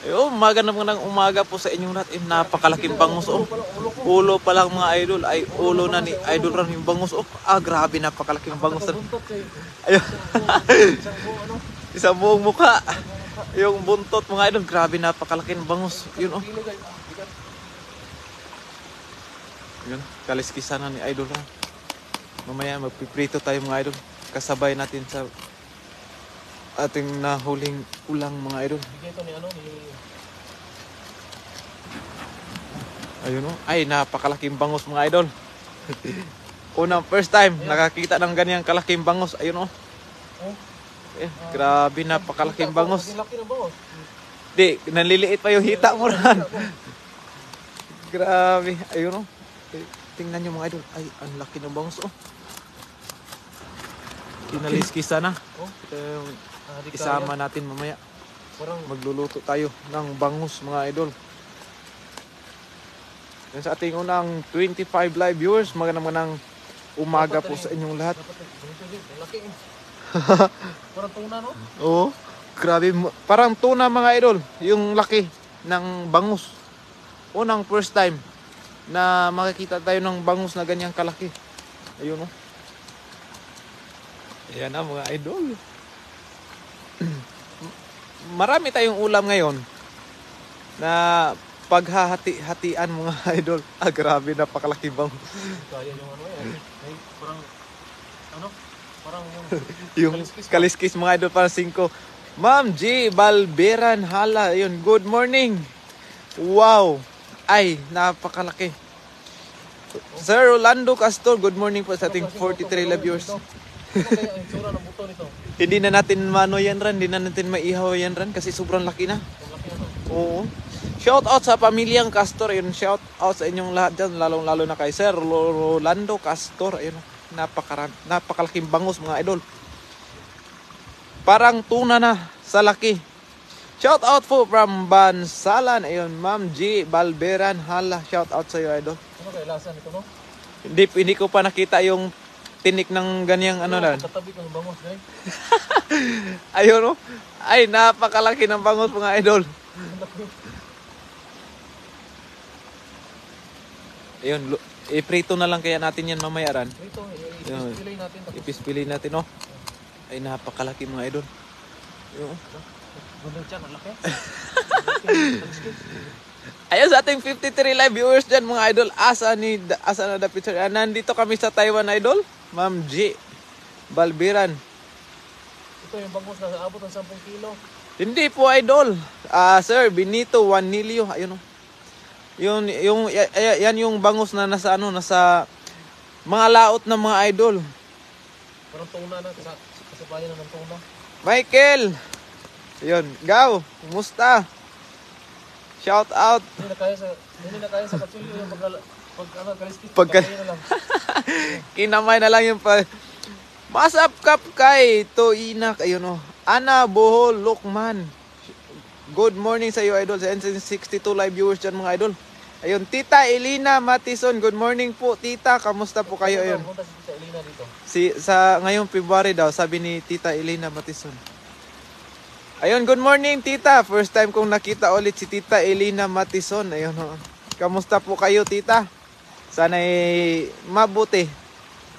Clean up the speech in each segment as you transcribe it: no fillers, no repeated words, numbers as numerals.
Ayun, magandang umaga po sa inyong lahat. Napakalaking bangus oh. Ulo pa lang mga idol, ay ulo na ni Idol Ran yung bangus oh. Grabe, napakalaking bangus. Ayun. Isang buong mukha. Yung buntot mga idol, grabe, napakalaking bangus. Yun oh. Yun, kaliskisan na ni Idol Ran. Mamaya magpiprito tayo mga idol. Kasabay natin sa ating nahuling ulang mga idol. Ayun oh. Ay, napakalaking bangus mga idol. Unang first time nakakita ng ganyang kalaking bangus. Ayun oh. Grabe, napakalaking bangus. Di, nanliliit pa yung hita mo ran. Grabe. Ayun oh. Tingnan nyo mga idol. Ay, ang laki ng bangus oh. Kinaliskisa na. Ito yung isama natin mamaya. Magluluto tayo ng bangus mga idol. Yan sa ating unang 25 live viewers, magandang umaga po sa inyong lahat. Parang tuna, no? Oo, grabe, parang tuna mga idol, yung laki ng bangus. Unang first time na makikita tayo ng bangus na ganyang kalaki. Ayun o. Ayan na mga idol. Marami tayong ulam ngayon na paghahati-hatian mga idol. Grabe, napakalaki bang. Kaya yung ano yan. Ay, parang, ano? Parang yung kaliskis mga idol, parang 5. Ma'am G. Balberan Hala. Ayun, good morning. Wow. Ay, napakalaki. Sir Rolando Castor, good morning po sa ating 43 live viewers. Ano kaya ang tsura ng buto nito? Hindi na natin mano yan ran, hindi na natin maihaw yan ran kasi sobrang laki na. Oo. Shout out sa pamilyang Castor, ayun, shout out sa inyong lahat dyan, lalong-lalo na kay Sir Rolando Castor, ayun, napakalaking bangus mga idol. Parang tuna na sa laki. Shout out po from Bansalan, ayun, Ma'am G. Balberan Hala, shout out sa iyo idol. Ano kaya lasa nito, no? Hindi ko pa nakita yung tinik ng ganyang ano lang. Tatabi ng bangus, guys. Ayun, oh. Ay, napakalaki ng bangus mga idol. Ayun, iprito na lang kaya natin yan mamaya ran. Ito, ipispilay natin. Ipispilay natin, oh. Ay, napakalaki mga idol. Ayun. Ganda dyan, ang laki. Ayun sa ating 53 live viewers dyan mga idol. Asa na the picture. Nandito kami sa Taiwan idol. Ma'am G. Balberan. Ito yung bangus na abot ng 10 kilo. Hindi po idol. Sir Benito Juanilio. Ayun oh. Yan yung bangus na nasa mga laot ng mga idol. Parang tuna na, kasabayan na ng tuna. Michael. Ayun, Gaw. Kumusta? Shout out. Hindi na kaya sa katsulyo yung kaliskis. Na lang. Kinamay na lang yung Masap kap kay Toinak. Ayun oh. Ana Bohol Lukman. Good morning sa iyo idol. Sa N62 live viewers dyan mga idol. Ayun, Tita Elina Matison. Good morning po Tita. Kamusta po kayo? Ayun. Punta si Tita Elina dito. Sa ngayong February daw, sabi ni Tita Elina Matison. Ayun, good morning Tita. First time kong nakita ulit si Tita Elina Matison. Ayun oh. Kamusta po kayo Tita? Sana'y mabuti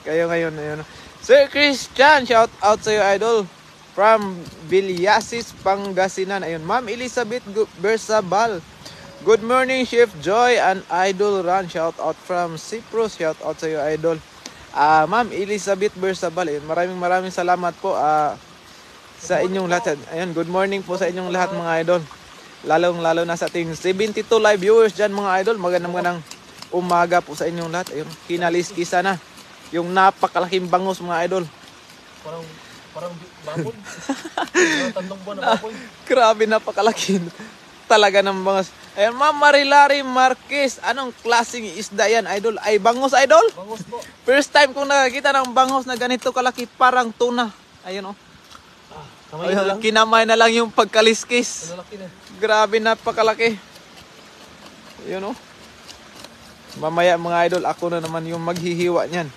kayo ngayon. Ayun. Sir Christian, shout out sa iyo idol. From Villasis, Pangasinan. Ayun, Ma'am Elizabeth Bersabal. Good morning, Chef Joy and Idol Ran. Shout out from Cyprus. Shout out sa iyo, Idol. Ma'am Elizabeth Bersabal. Ayun, maraming salamat po sa inyong lahat. Ayun, good morning po sa inyong lahat mga idol. Lalong-lalo na sa ating 72 live viewers dyan mga idol. Magandang umaga po sa inyong lahat. Ayun, kinaliskisa na yung napakalaking bangus mga idol. Parang baboy. Parang tandong buwan na baboy. Grabe, napakalaki talaga ng bangus. Ayan, Ma'am Marilari Marquez. Anong klaseng isda yan, idol? Ay, bangus, idol? Bangus po. First time kong nakakita ng bangus na ganito kalaki, parang tuna. Ayun, oh. Ayun, kinamay na lang yung pagkaliskis. Grabe, napakalaki. Ayun, oh. Mamaya mga idol, ako na naman yung maghihiwa niyan.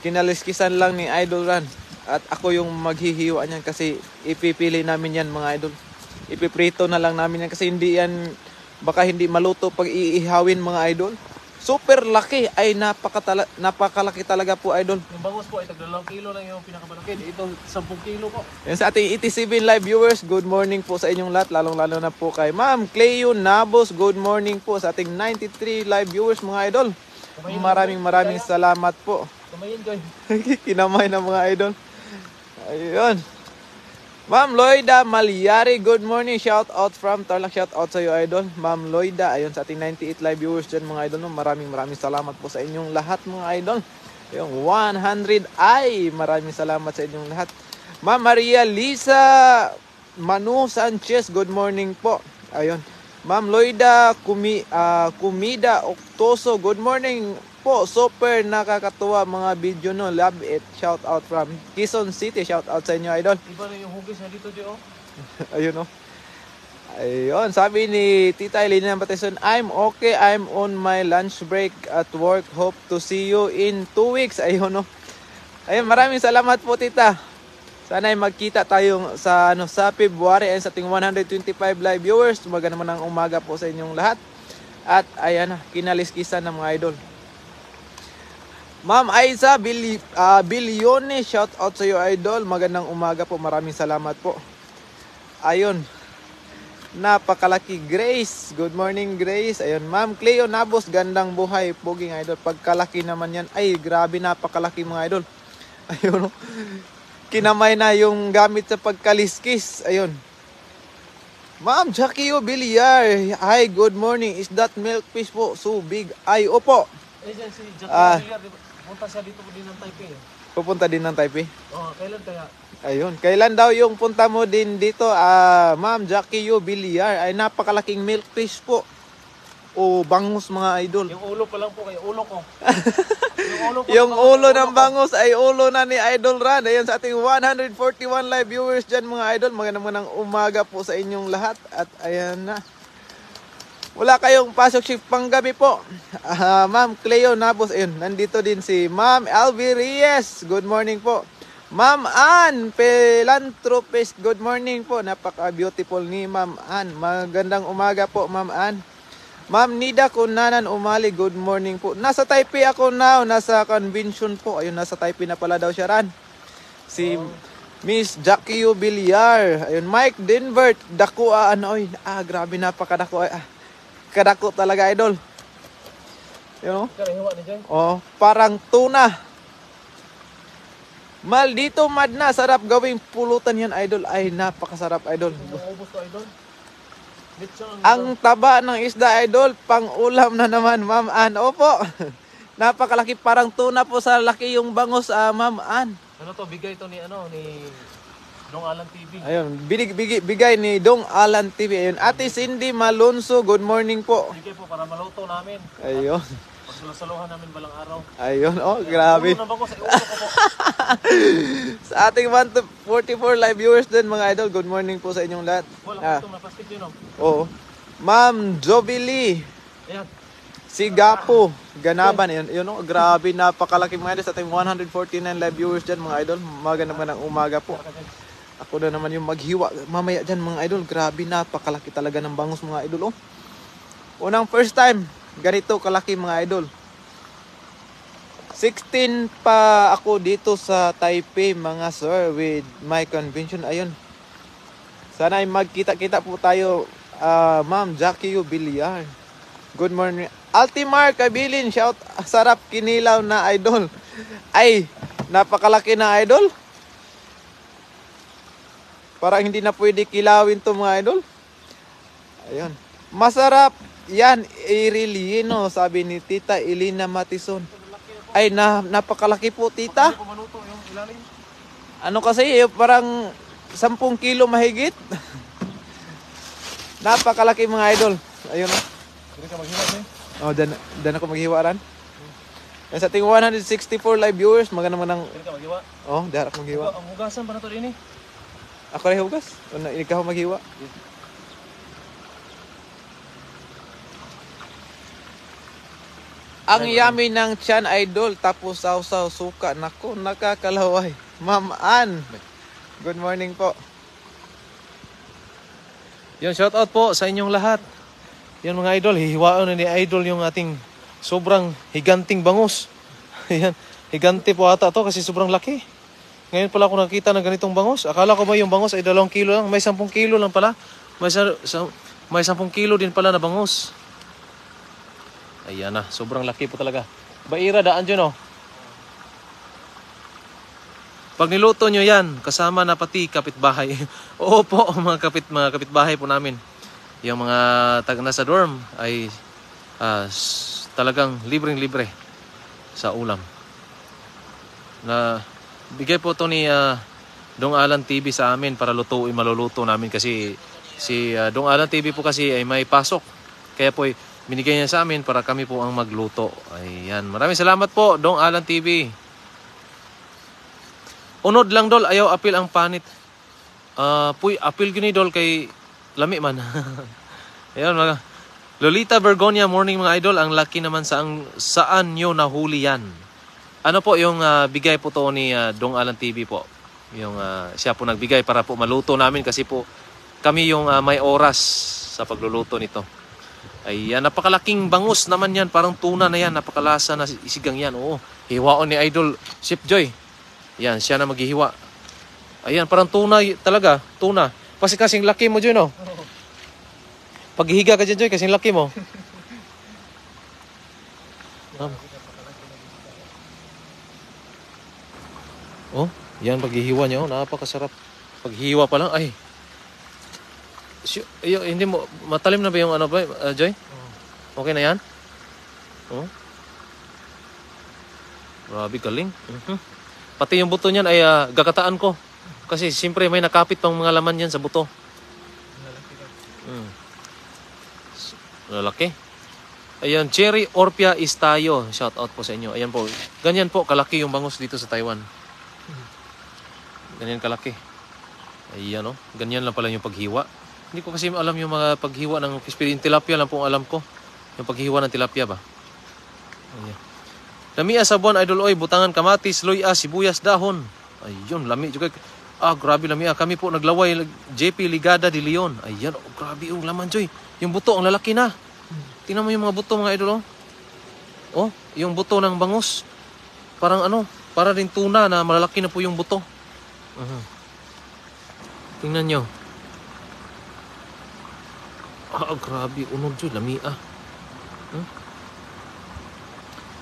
Kinaliskisan lang ni Idol Ran. At ako yung maghihiwa niyan kasi ipipili namin yan mga idol. Ipiprito na lang namin yan kasi hindi yan, baka hindi maluto pag iihawin mga idol. Super laki, ay napakalaki talaga po idol. Yung bangus po ay tag 2 kilo lang yung pinakamalaki. Ito 10 kilo po. Yan sa ating 87 live viewers, good morning po sa inyong lahat, lalong-lalo na po kay Ma'am Cleo Nabos, good morning po sa ating 93 live viewers mga idol. Maraming salamat po. Kumain guys. Kinamay ng mga idol. Ayun. Ma'am Loida Malyari, good morning. Shout out from Tarlac. Shout out sa iyo idol. Ma'am Loida, ayun sa ating 98 live viewers dyan mga idol. Maraming salamat po sa inyong lahat mga idol. Yung 100 ay maraming salamat sa inyong lahat. Ma'am Maria Lisa Manu Sanchez, good morning po. Ayun. Ma'am Loida Kumida Octoso, good morning po. Super nakakatuwa mga video no. Love it. Shout out from Quezon City. Shout out sa inyo idol. Iba na yung hugis na dito, Dio. Ayun oh. Ayun, sabi ni Tita Elena Matison, I'm okay. I'm on my lunch break at work. Hope to see you in 2 weeks. Ayun oh. Ayun, maraming salamat po Tita. Sana ay magkita tayo sa February and sa ating 125 live viewers. Maganda naman ang umaga po sa inyong lahat. At ayan na, kinaliskisan ng mga idol. Ma'am Aiza Bilione, shout out sa iyo idol. Magandang umaga po. Maraming salamat po. Ayun. Napakalaki Grace. Good morning Grace. Ayun, Ma'am Cleo Nabos, gandang buhay. Poging idol. Pagkalaki naman yan. Ay, grabe napakalaki mga idol. Ayun. Kinamay na yung gamit sa pagkaliskis. Ayun. Ma'am Jackie Villar. Hi, good morning. Is that milk fish po so big? Ay, opo. Eh, si Jackie punta siya dito din ng Taipei. Pupunta din ng Taipei. Oh, kailan kaya? Ayun. Kailan daw yung punta mo din dito? Ma'am Jackie Villar. Ay, napakalaking milk fish po. O bangus mga idol. Yung ulo pa lang po kayo. Ulo ko. Yung ulo ng bangus ay ulo na ni Idol Ran. Ayun sa ating 141 live viewers dyan mga idol. Magandang umaga po sa inyong lahat. At ayan na. Wala kayong pasok shift panggabi po. Ma'am Cleo Nabos. Ayun, nandito din si Ma'am Alvi Reyes. Good morning po. Ma'am Ann Philanthropist. Good morning po. Napaka-beautiful ni Ma'am Ann. Magandang umaga po Ma'am Ann. Ma'am Nida Kunanan Umali, good morning po. Nasa Taipei ako now, nasa convention po. Ayun, nasa Taipei na pala daw siya ran. Si Miss Jackie Villar. Ayun, Mike Denvert, dako grabe napakadako. Kadako talaga idol. You know? Oh, parang tuna. Maldito madna, sarap gawing pulutan yan idol. Ay, napakasarap idol. Ubus to idol. Ang taba ng isda idol, pang ulam na naman Ma'am Ann. Opo. Napakalaki, parang tuna po sa laki yung bangus Ma'am Ann. Ano to, bigay to ni Dong Alan TV. Ayun, bigay ni Dong Alan TV. Ayun, Ate Cindy Malonzo, good morning po. Bigay po para maluto namin. Ayun. Pagsalusaluhan namin balang araw. Ayun, oh, grabe. Ulo ng bangus, ulo ko po. Sa ating 144 live viewers din mga idol, good morning po sa inyong lahat. Wala po itong plastic yun, no? Oo. Ma'am Jobili. Ayan. Si Gapo, Ganaban. Yun, oh, grabe, napakalaki mga idol. Sa ating 149 live viewers dyan mga idol. Maganda naman ang umaga po. Ako na naman yung maghiwa. Mamaya dyan mga idol, grabe, napakalaki talaga ng bangus mga idol. Oh. Unang first time, ganito kalaki mga idol. 16 pa ako dito sa Taipei mga sir with my convention. Ayun. Sana ay magkita-kita po tayo. Ma'am Jackie Villar. Good morning. Altimar Kabilin, shout, sarap kinilaw na idol. Ay, napakalaki na idol. Parang hindi na pwede kilawin to mga idol. Ayun. Masarap yan, Irilino, sabi ni Tita Elena Matison. Ay, napakalaki po tita. Ano kasi, parang 10 kilo mahigit. Napakalaki mga idol. Ayun o. Hindi ka maghiwa eh. Oh, dan ako maghiwaran. Sa ating 164 live viewers, maganda naman ng... Hindi ka maghiwa. Oh, darak maghiwa. Ang hugasan pa na to din eh. Ako rin hugas? O ikaw maghiwa? Ang yummy ng tiyan idol, tapos sausaw suka. Nako, nakakalaway. Ma'am Ann, good morning po. Yan, shout out po sa inyong lahat. Yan mga idol, hihiwaon na ni idol yung ating sobrang higanting bangus. Yan, higante po ata to kasi sobrang laki. Ngayon pala ako nakita ng ganitong bangus. Akala ko ba yung bangus ay 2 kilo lang? May 10 kilo lang pala. May 10 kilo din pala na bangus. Ayan na, sobrang laki po talaga. Baira, daan dyan oh. Pag niluto nyo yan, kasama na pati kapitbahay. Oo po, mga kapitbahay po namin. Yung mga nasa dorm ay talagang libreng-libre sa ulam. Na bigay po to ni Dong Alan TV sa amin para maluluto namin kasi si Dong Alan TV po kasi ay may pasok. Kaya po binigay niya sa amin para kami po ang magluto. Ayan, maraming salamat po Dong Alan TV. Unod lang dol, ayaw apil ang panit. Puy, apil gini dol kay lami man. Ayan mga Lolita Bergonia, morning mga idol. Ang laki naman saan nyo nahuli yan? Ano po yung bigay po to ni Dong Alan TV po. Yung siya po nagbigay para po maluto namin kasi po kami yung may oras sa pagluluto nito. Ayan, napakalaking bangus naman yan. Parang tuna na yan. Napakalasa na isigang yan. Oo, hiwaon ni Idol Chef Joy. Yan, siya na maghihiwa. Ayan, parang tuna talaga. Tuna. Kasi kasing laki mo, Joy, no? Paghihiga ka dyan, Joy, kasing laki mo. Oh, yan, paghihiwa niya. Oh, napakasarap. Paghihiwa pa lang, ay. Hindi mo, matalim na ba yung ano ba, Joy? Okay na yan? Oh. Grabe, galing. Pati yung buto niyan ay gagataan ko. Kasi siyempre may nakapit pang mga laman yan sa buto. Lalaki. Ayan, Cherry Orpia Istayo. Shout out po sa inyo. Ayan po. Ganyan po, kalaki yung bangus dito sa Taiwan. Ganyan kalaki. Ayan o. Ganyan lang pala yung paghiwa. Hindi ko kasi alam yung mga paghiwa ng fish feed. Yung tilapia lang po alam ko. Yung paghiwa ng tilapia ba? Ayan. Lamia sa buwan, Idol Oy, butangan kamatis, luya, sibuyas, dahon. Ayun, lami juga. Grabe lamia. Kami po naglaway, JP Ligada de Leon. Ayan, grabe yung laman, Joy. Yung buto, ang lalaki na. Tingnan mo yung mga buto, mga Idol, oh. Oh, yung buto ng bangus. Parang ano, para rin tuna na malalaki na po yung buto. Tingnan nyo. Grabe, unod, Joy, lamia.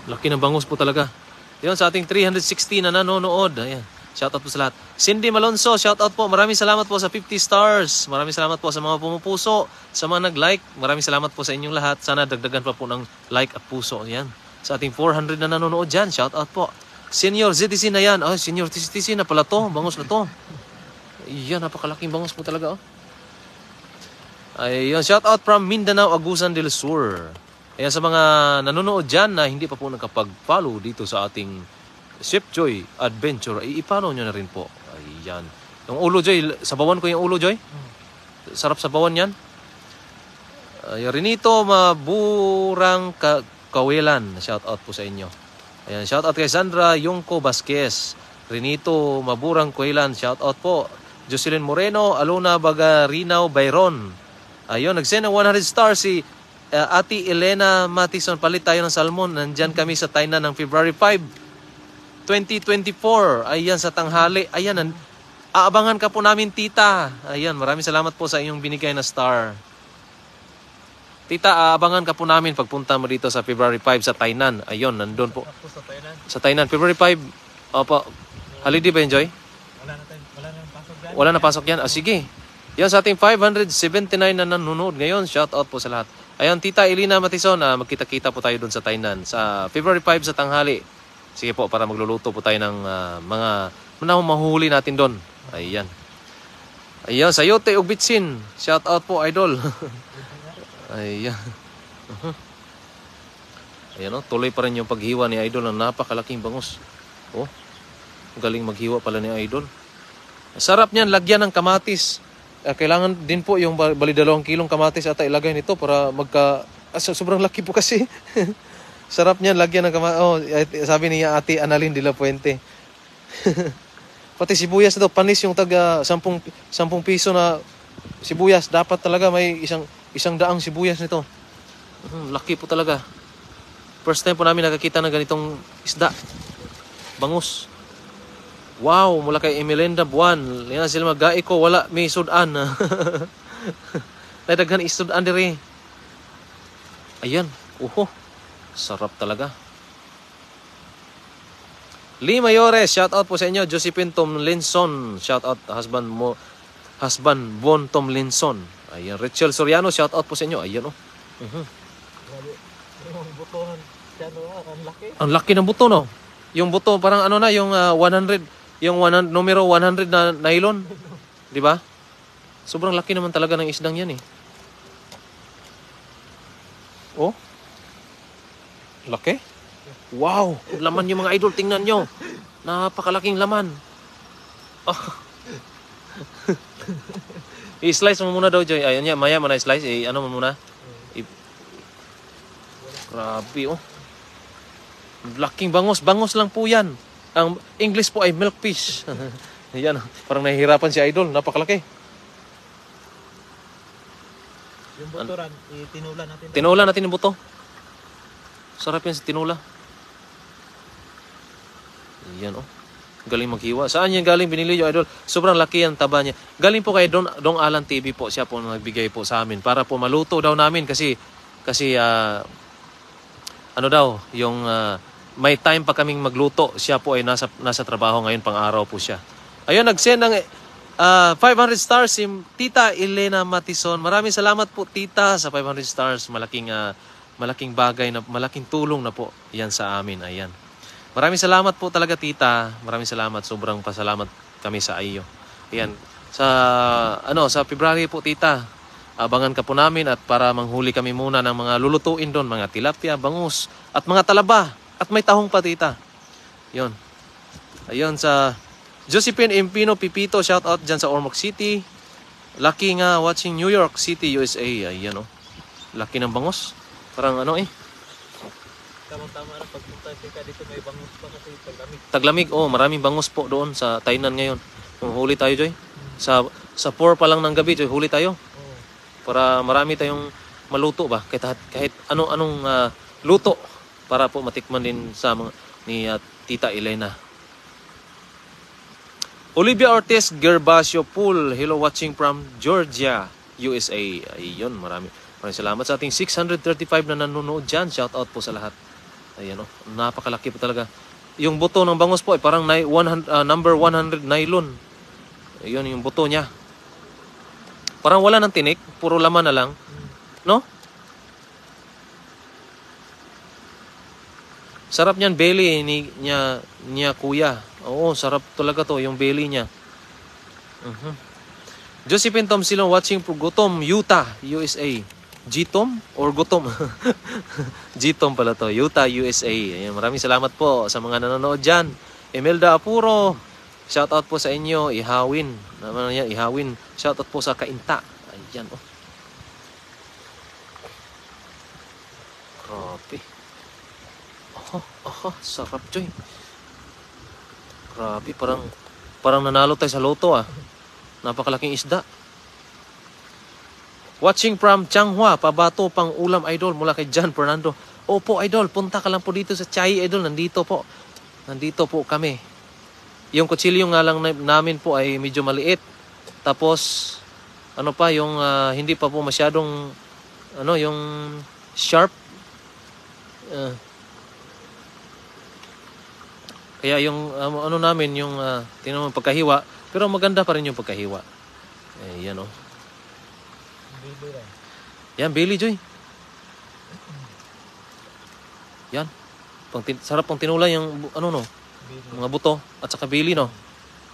Laki ng bangus po talaga. Yan sa ating 360 na nanonood. Ayan. Shoutout po sa lahat. Cindy Malonzo, shoutout po. Maraming salamat po sa 50 stars. Maraming salamat po sa mga pumupuso, sa mga nag-like. Maraming salamat po sa inyong lahat. Sana dagdagan pa po ng like at puso. Ayan. Sa ating 400 na nanonood dyan. Shoutout po. Senior ZTC na yan. Senior ZTC na pala to. Bangus na to. Ayan, napakalaking bangus po talaga. Ayan, shoutout from Mindanao, Agusan del Sur. Kaya sa mga nanonood dyan na hindi pa po nakapag-follow dito sa ating Chef Joy Adventure, i-follow nyo na rin po. Ayan. Yung ulo, Joy, sabawan ko yung ulo, Joy. Sarap sabawan yan. Renito Maburang Kawilan, shout out po sa inyo. Ayan, shout out kay Sandra Yongko Vasquez. Renito Maburang Kawilan, shout out po. Jocelyn Moreno, Alona Bagarinaw Bayron. Ayun, nag-send ng 100 stars si Ate Elena Matison. Palit tayo ng salmon. Nandyan kami sa Tainan ng February 5, 2024. Ayan, sa tanghali. Ayan, aabangan ka po namin, tita. Ayan, maraming salamat po sa inyong binigay na star. Tita, aabangan ka po namin pagpunta mo dito sa February 5 sa Tainan. Ayun, nandun po. Sa Tainan. February 5. Opo. Holiday ba yun, Joy? Wala na pasok yan. Sige. Yan sa ating 579 na nanonood ngayon. Shout out po sa lahat. Ayan, Tita Elina Matison, magkita-kita po tayo doon sa Tainan sa February 5 sa tanghali. Sige po, para magluluto po tayo ng mga mahuhuli natin doon. Ayan. Ayan, Sayote Ugbitsin. Shout out po, Idol. Ayan. Ayan, oh, tuloy pa rin yung paghiwa ni Idol ng napakalaking bangus. Oh, galing maghiwa pala ni Idol. Sarap niyan, lagyan ng kamatis. Kailangan din po yung bali 2 kilong kamatis ata ilagay nito para sobrang laki po kasi. Sarap niyan, lagyan ng kamatis. Oh, sabi niya Ate Analin de la Puente. Pati sibuyas daw, panis yung taga 10 piso na Sibuyas, dapat talaga may isang daang sibuyas nito. Laki po talaga. First time po namin nakakita ng ganitong isda. Bangus. Wow, mula kay Emelenda Buwan. Yan sila mag-gai ko, wala may sudan. Nadaghan isudan diri. Ayan, sarap talaga. Lee Mayores, shout out po sa inyo. Josephine Tomlinson, shout out husband Bon Tomlinson. Ayan, Rachel Soriano, shout out po sa inyo. Ayan Yung butohan, ang laki. Ang laki ng buto, no? Yung buto parang ano na, yung 100, yung numero 100 na nylon. 'Di ba? Sobrang laki naman talaga ng isdang 'yan eh. Oh. Laki. Wow, laman yung mga idol, tingnan nyo. Napakalaking laman. Oh. I-slice mo muna daw, Joy. Ayun niya, maya mo na i-slice. Ano mo muna? Grabe, oh. Laking bangus. Bangus lang po yan. Ang English po ay milkfish. Yan, parang nahihirapan si idol. Napakalaki. Yung buturan, tinula natin. Tinula natin yung buto. Sarap yan si tinula. Yan, oh. Galing maghiwa. Saan yan galing? Binili yung idol. Sobrang laki ang taba niya. Galing po kay Dong Alan TV po. Siya po nagbigay po sa amin. Para po maluto daw namin. Kasi ano daw, yung may time pa kaming magluto. Siya po ay nasa trabaho ngayon, pang araw po siya. Ayun, nag-send ng 500 stars si Tita Elena Matison. Maraming salamat po, Tita, sa 500 stars. Malaking bagay, na malaking tulong na po yan sa amin. Ayan. Maraming salamat po talaga, Tita. Maraming salamat. Sobrang pasalamat kami sa iyo. Ayan. Sa February po, Tita, abangan ka po namin at para manghuli kami muna ng mga lulutuin doon, mga tilapia, bangus, at mga talaba. At may tahong pa, Tita. Yun. Ayun, sa Josephine Empino Pipito, shout out dyan sa Ormoc City. Lucky nga watching New York City, USA. Ayan, oh. Lucky ng bangus. Parang ano eh. Tama-tama na pagpunta ka dito, may bangus pa kasi taglamig. Taglamig, oh. Maraming bangus po doon sa Tainan ngayon. Huli tayo, Joy. Sa 4 pa lang ng gabi, Joy, huli tayo. Para marami tayong maluto ba? Kahit anong luto. Para po matikman din sa mga ni Tita Elena. Olivia Ortiz Gervasio Pool, hello, watching from Georgia, USA. Ayun, maraming salamat sa ating 635 na nanonood dyan. Shout out po sa lahat. Ayan, oh, napakalaki po talaga. Yung buto ng bangus po ay parang number 100 nylon. Ayun yung buto niya. Parang wala ng tinik, puro laman na lang. No? Sarap niyan, belly niya kuya. Oo, sarap talaga to, yung belly niya. Josephine Tom Silong watching for Gutom, Utah, USA. Gitom or Gutom? Gitom pala to, Utah, USA. Ayan, maraming salamat po sa mga nanonood dyan. Emelda Apuro, shout out po sa inyo. Ihawin. Naman yan, Ihawin. Shout out po sa Kainta. Ayan, oh. Grabe. Sarap, Joy. Grabe, parang nanalo tayo sa loto, ah. Napakalaking isda. Watching from Changhua, pabato pang ulam, idol, mula kay John Fernando. Opo, idol, punta ka lang po dito sa Chai, idol. Nandito po kami. Yung kutsilyo nga lang namin po ay medyo maliit. Tapos, yung hindi pa po masyadong, yung sharp. Kaya yung, namin, yung, tingnan mo, pagkahiwa. Pero maganda pa rin yung pagkahiwa. Yan, oh. Yan, Billy Joy. Yan. Sarap pang tinula yung, mga buto. At saka Billy, no?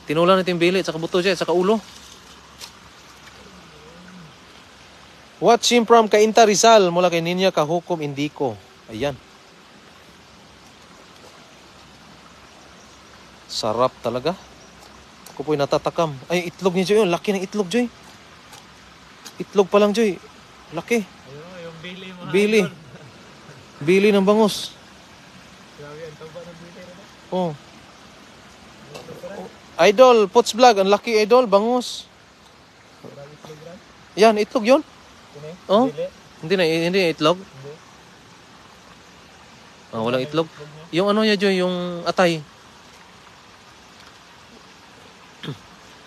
Tinula natin yung Billy, at saka buto siya, at saka ulo. Watching from Cainta Rizal, mula kay Ninya Kahukom Indico. Ayan. Sarap talaga. Ako po'y natatakam. Ay, itlog niya, Joy. Laki ng itlog, Joy. Itlog pa lang, Joy. Laki. Ayun, yung Billy mo. Billy ng bangus. Grabe, ang taba ng Billy. Oh. Idol, Pots Vlog. Ang laki, idol. Bangus. Yan, itlog yun. Kini? Oh? Dili? Hindi itlog. Hindi. Ah, walang itlog. Yung ano niya, Joy, yung atay.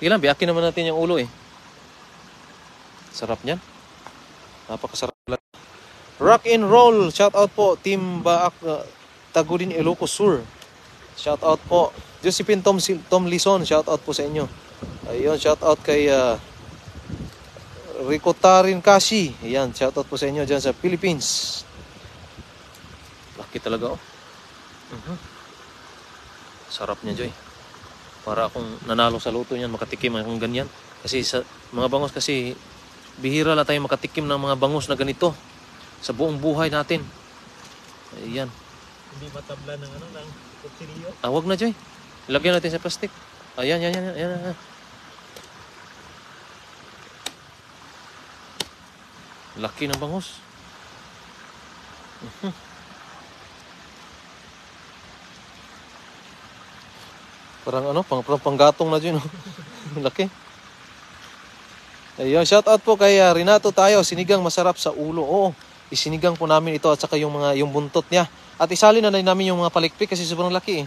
Sige lang, biyakin naman natin yung ulo eh. Sarap niyan. Napakasarap lang. Rock and roll. Shout out po. Team Baak Tagudin Ilocos Sur. Shout out po. Josephine Tom Lison. Shout out po sa inyo. Ayun, shout out kay Rico Tarin Kashi. Ayan, shout out po sa inyo dyan sa Philippines. Laki talaga oh. Sarap niya, Joy. Para akong nanalo sa luto niyan, makatikim akong ganyan. Kasi sa mga bangus kasi, bihira lang tayo makatikim ng mga bangus na ganito sa buong buhay natin. Ayan. Hindi matabla ng ano, ng kutsilyo. Wag na, Joy. Lagyan natin sa plastic. Ayan. Laki ng bangus. Parang ano, panggatong na dyan. Laki. Ayun, shout out po kay Renato tayo. Sinigang masarap sa ulo. Oo, isinigang po namin ito at saka yung buntot niya. At isali na namin yung mga palikpik kasi sobrang laki eh.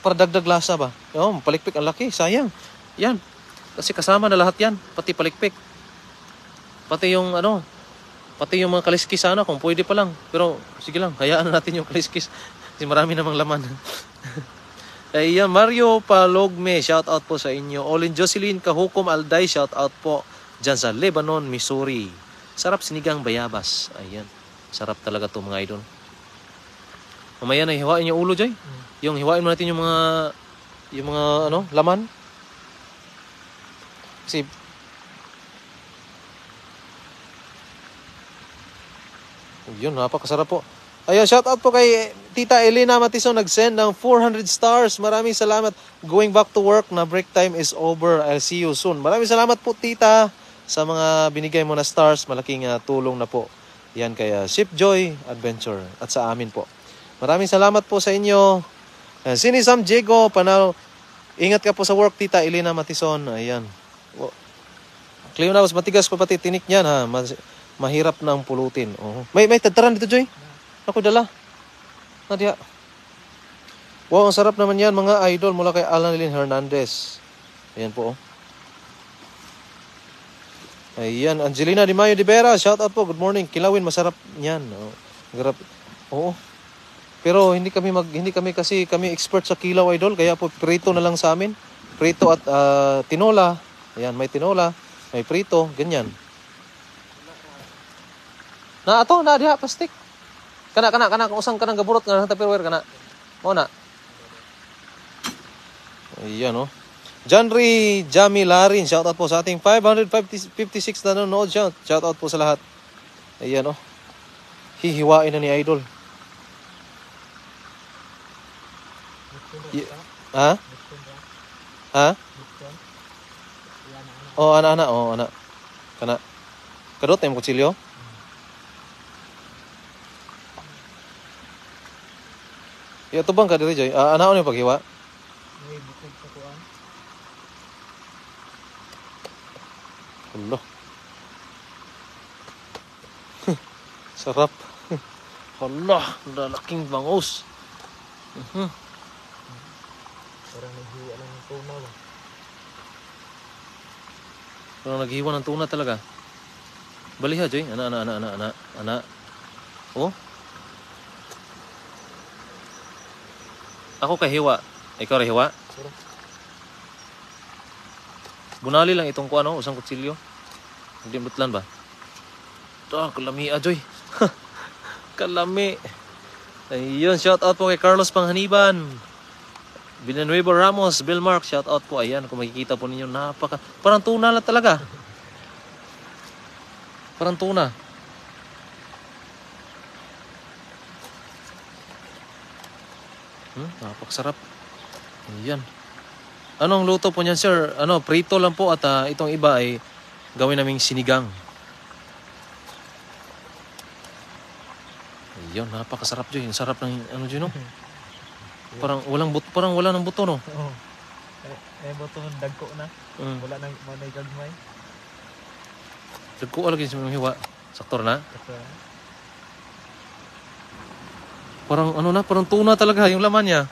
Para dagdag lasa ba? Oo, palikpik ang laki. Sayang. Yan. Kasi kasama na lahat yan. Pati palikpik. Pati yung mga kaliskis sana kung pwede pa lang. Pero sige lang, hayaan na natin yung kaliskis. Kasi marami namang laman. Ayan, Mario Palogme, shout out po sa inyo. Olin Jocelyn Kahukom Alday, shout out po dyan sa Lebanon, Missouri. Sarap sinigang bayabas. Ayan, sarap talaga to mga idol. Mamaya na hiwain yung ulo, Joy. Yung hiwain mo natin yung mga laman. Kasi yun, napakasarap po. Ayun, shout out po kay Tita Elena Matison, nag-send ng 400 stars. Maraming salamat. Going back to work na break time is over. I'll see you soon. Maraming salamat po, Tita, sa mga binigay mo na stars. Malaking tulong na po. Yan kay Ship Joy Adventure at sa amin po. Maraming salamat po sa inyo. Sinisam Diego, panalo. Ingat ka po sa work, Tita Elena Matison. Ayan. Cleo na, mas matigas ko pati tinik niyan ha. Mahirap nang pulutin. May tataran dito, Joy. Ako dala. Nadia. Wow, ang sarap naman yan mga idol mula kay Alan Hernandez. Ayan po. Ayan, Angelina Di Mayo de Vera, shout out po. Good morning. Kilawin, masarap yan. Garap. Oo. Pero hindi kami kasi expert sa kilaw idol, kaya po prito na lang sa amin. Prito at tinola. Ayan, may tinola, may prito, ganyan. Na ato na diha plastic. Kana usang kanang gaburot nga sa Tupperware kana. Mo na. Ayan oh. Janry Jamilarin, shout out po sa ating 556 na nanonood. Shout out po sa lahat. Ayan oh. Hihiwain na ni Idol. Ha? Ha? Oh, ana. Oh, ana. Kana. Kadot yung kutsilyo. Ya tubang ka diri Joy. Ana yung paghiwa. May bukod sa kuan. Allah. Sarap. Allah, lalaking bangus. Parang naghiwa lang ng tuna ba? Parang naghiwa ng tuna talaga. Baliha Joy. Ana. Oh. Ako kahiwa. Ikaw rahiwa? Sure. Bunali lang itong kuano, usang kutsilyo. Hindi butlan ba? Kalami Joy. Kalami. Ayun, shout out po kay Carlos Panghaniban. Villanueva Ramos, Bill Mark, shout out po. Ayan, kung makikita po ninyo, parang tuna lang talaga. Parang tuna. Napakasarap. Ayan. Anong luto po niyan, sir? Prito lang po at itong iba ay gawin naming sinigang. Ayun, napakasarap Joy. Ang sarap ng Joy, no? Parang wala ng buto, no? Oo. May buto ng dagko na. Wala nang manay gagmay. Dagko lagi sa mga hiwa. Saktor na. Parang ano na, parang tuna talaga yung laman niya.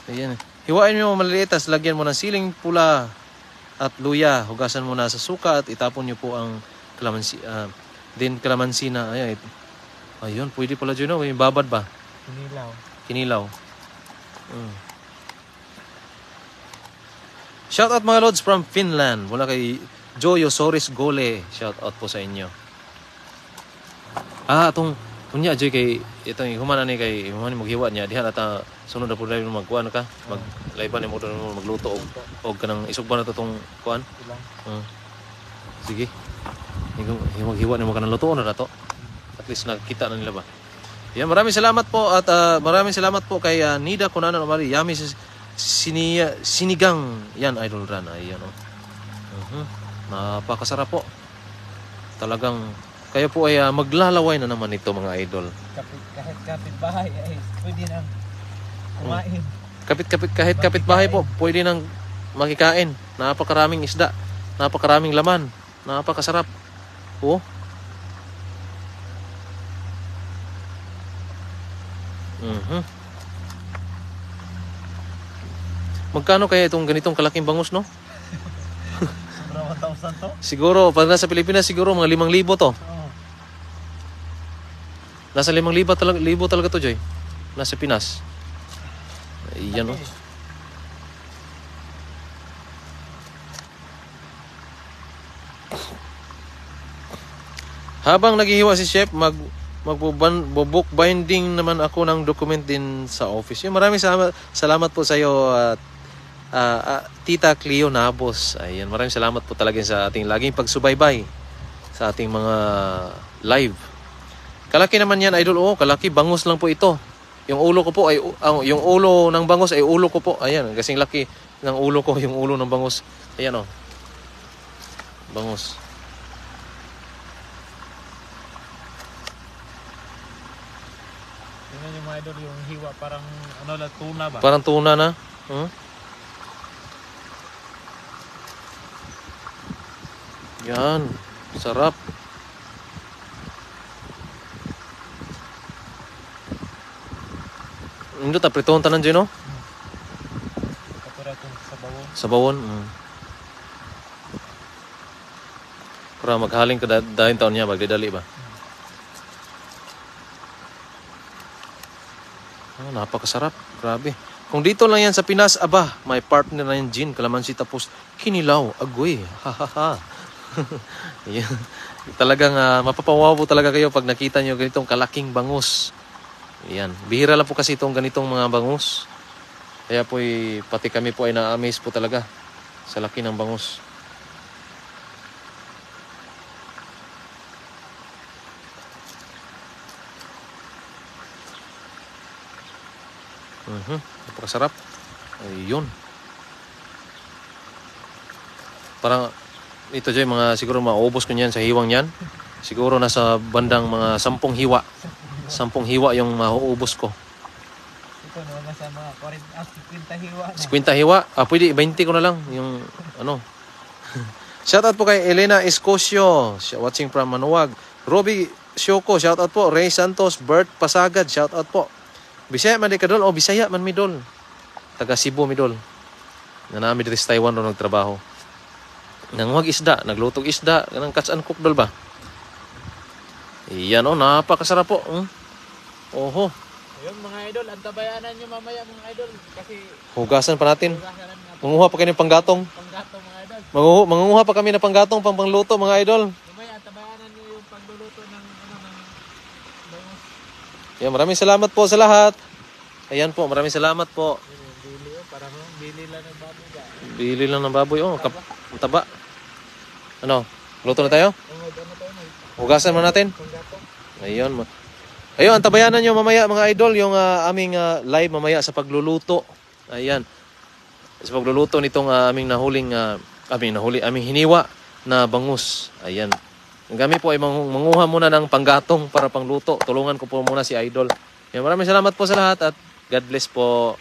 Ayan. Hiwain mo maliliit, tas lagyan mo ng siling pula at luya. Hugasan mo na sa suka at itapon niyo po ang kalamansi, kalamansi na. Ayun, pwede pala dyan. Yung babad ba? Kinilaw. Shout out mga lods from Finland. Mula kay Joyo Soris Gole. Shout out po sa inyo. Itong kunya Joy kay itong humana ni kay humani maghiwa niya diha ata sunod na pud na magkuan ka maglaiban ni mo magluto og kanang isugban na to tong kuan. Sige. Maghiwa ni mo kanang luto na to. At least nakita na nila ba. Yan, maraming salamat po at maraming salamat po kay Nida Kunanan Omari. Yami sinigang yan idol ran ayan napakasarap po. Talagang kayo po ay maglalaway na naman ito mga idol. Kahit kapitbahay ay pwede nang kumain. Kahit kapitbahay po pwede nang makikain. Napakaraming isda, napakaraming laman, napakasarap. Magkano kaya itong ganitong kalaking bangus, no? Siguro 1,000 to? Siguro, pag nasa Pilipinas, siguro mga 5,000 to. Nasa 5,000 talaga to, Joy. Nasa Pinas. Ayan, no? Habang naghihiwa si Chef, magbo-book binding naman ako ng document din sa office. Maraming salamat po sa iyo Tita Cleo Nabos. Ayan, maraming salamat po talaga sa ating laging pagsubaybay sa ating mga live. Kalaki naman yan, idol. Kalaki, bangus lang po ito. Yung ulo ko po ay yung ulo ng bangus ay ulo ko po. Ayan, kasing laki ng ulo ko, yung ulo ng bangus. Ayan bangus. Tingnan niyo mga idol, yung hiwa parang tuna ba? Parang tuna na. Yan, sarap. Indot apritohon tanan dyan, no? Kapura itong Sabawon. Para maghaling ka dahil taon niya, magdidali ba? Napakasarap. Grabe. Kung dito lang yan sa Pinas, may partner na yung gin, kalamansi tapos kinilaw, agoy. Hahaha. Yan. Talagang mapapawaw po talaga kayo pag nakita nyo ganitong kalaking bangus. Yan. Bihira lang po kasi itong ganitong mga bangus. Kaya po pati kami po ay na-amaze po talaga sa laki ng bangus. Napakasarap. Ayun. Parang ito Joy, siguro maubos ko niyan sa hiwang niyan. Siguro nasa bandang mga 10 hiwa. 10 hiwa yung mauubos ko. Ito naman sa mga 50 hiwa. 50 hiwa? Pwede 20 ko na lang yung Shoutout po kay Elena Escosio, watching from Manuwag. Robbie Shoko, shoutout po. Ray Santos, Bert Pasagad, shoutout po. Bisaya man di ka dol, Bisaya man mi dol. Taga Cebu mi dol. Na namin dito sa Taiwan ro nagtrabaho. Nangwag isda, naglutog isda, kanang catch and cook dol ba? Iyan napakasarap po. Oho. Ayun mga idol, antabayanan nyo mamaya mga idol. Kasi hugasan pa natin. Manguha pa kayo ng panggatong. Panggatong mga idol. Manguha pa kami ng panggatong, pangluto mga idol. Mamaya antabayanan nyo yung pagluluto ng bangus. Yan, maraming salamat po sa lahat. Ayan po, maraming salamat po. Bili parang bili lang ng baboy ba? Bili lang ng baboy. Ang taba. Luto na tayo? Hugasan mo natin. Ayun. Ayun, antabayanan nyo mamaya mga idol yung aming live mamaya sa pagluluto. Ayan. Sa pagluluto nitong aming aming hiniwa na bangus. Ayan. Kami po ay manguha muna ng panggatong para pangluto. Tulungan ko po muna si idol. Ayan, maraming salamat po sa lahat at God bless po.